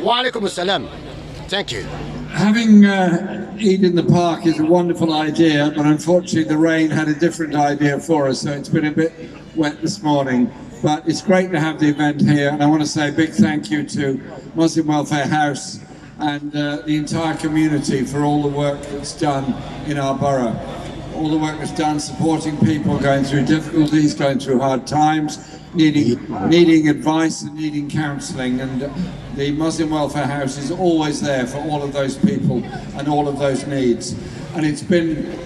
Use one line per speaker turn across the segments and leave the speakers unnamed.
وعليكم السلام. Thank you.
Having Eid in the park is a wonderful idea, but unfortunately the rain had a different idea for us, so it's been a bit wet this morning. But it's great to have the event here, and I want to say a big thank you to Muslim Welfare House and the entire community for all the work that's done in our borough. All the work that's done supporting people going through difficulties, going through hard times, needing advice and needing counselling, and the Muslim Welfare House is always there for all of those people and all of those needs. And it's been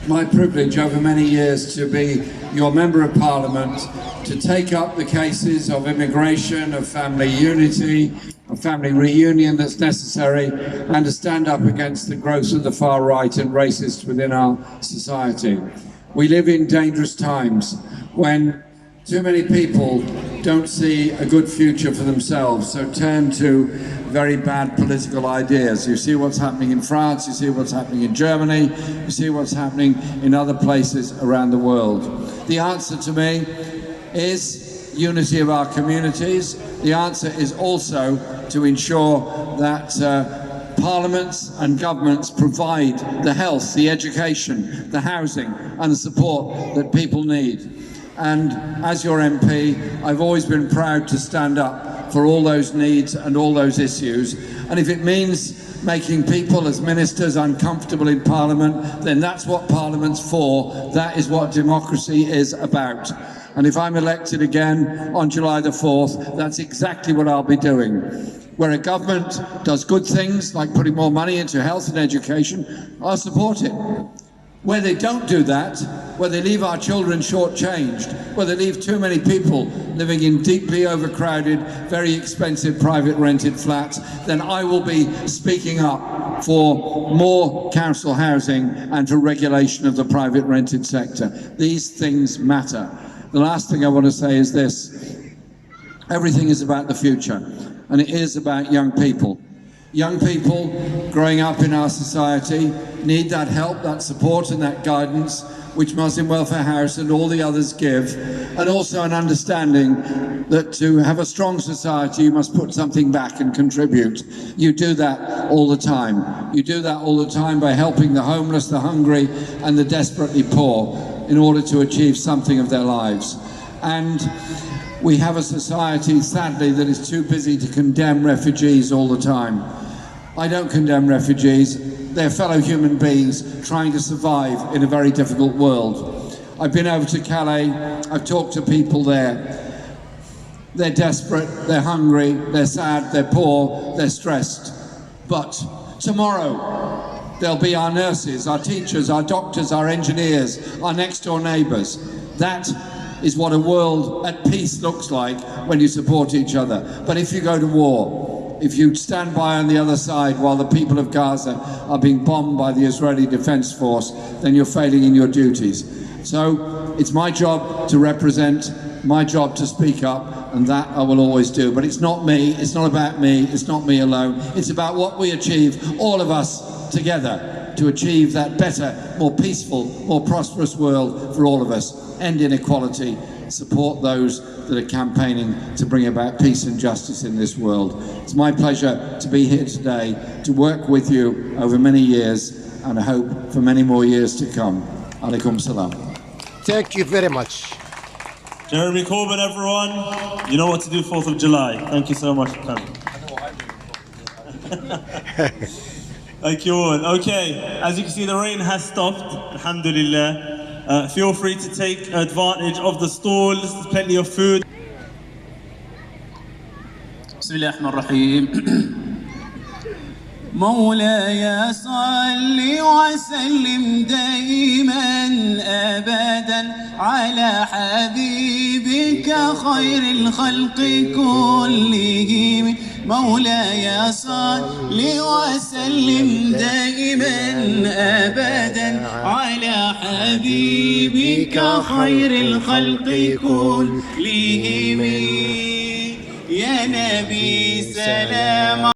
my privilege over many years to be your Member of Parliament, to take up the cases of immigration, of family unity, of family reunion that's necessary, and to stand up against the growth of the far right and racists within our society. We live in dangerous times when too many people don't see a good future for themselves, so turn to very bad political ideas. You see what's happening in France, you see what's happening in Germany, you see what's happening in other places around the world. The answer to me is unity of our communities. The answer is also to ensure that parliaments and governments provide the health, the education, the housing and the support that people need. And as your MP, I've always been proud to stand up for all those needs and all those issues. And if it means making people as ministers uncomfortable in Parliament, then that's what Parliament's for. That is what democracy is about. And if I'm elected again on July the 4th, that's exactly what I'll be doing. Where a government does good things, like putting more money into health and education, I'll support it. Where they don't do that, where they leave our children shortchanged, where they leave too many people living in deeply overcrowded, very expensive private rented flats, then I will be speaking up for more council housing and for regulation of the private rented sector. These things matter. The last thing I want to say is this. Everything is about the future, and it is about young people. Young people growing up in our society need that help, that support and that guidance which Muslim Welfare House and all the others give, and also an understanding that to have a strong society you must put something back and contribute. You do that all the time. You do that all the time by helping the homeless, the hungry and the desperately poor in order to achieve something of their lives. And we have a society, sadly, that is too busy to condemn refugees all the time. I don't condemn refugees. They're fellow human beings trying to survive in a very difficult world. I've been over to Calais, I've talked to people there. They're desperate, they're hungry, they're sad, they're poor, they're stressed. But tomorrow, there'll be our nurses, our teachers, our doctors, our engineers, our next door neighbours. That is what a world at peace looks like when you support each other. But if you go to war, if you stand by on the other side while the people of Gaza are being bombed by the Israeli Defense Force, then you're failing in your duties. So it's my job to represent, my job to speak up, and that I will always do. But it's not me, it's not about me, it's not me alone. It's about what we achieve, all of us together, to achieve that better, more peaceful, more prosperous world for all of us. End inequality, support those that are campaigning to bring about peace and justice in this world. It's my pleasure to be here today, to work with you over many years, and I hope for many more years to come. Alaikum salam.
Thank you very much.
Jeremy Corbyn, everyone. You know what to do 4th of July. Thank you so much for coming. Thank you all. Okay, as you can see, the rain has stopped, alhamdulillah. Feel free to take advantage of the stalls, there's plenty of food.
بسم الله الرحمن الرحيم. مولاي صل وسلم دائما أبدا على حبيبك خير الخلق كلهم. مولاي صل وسلم دائما أبدا على حبيبك خير الخلق كلهم. يا نبي سلام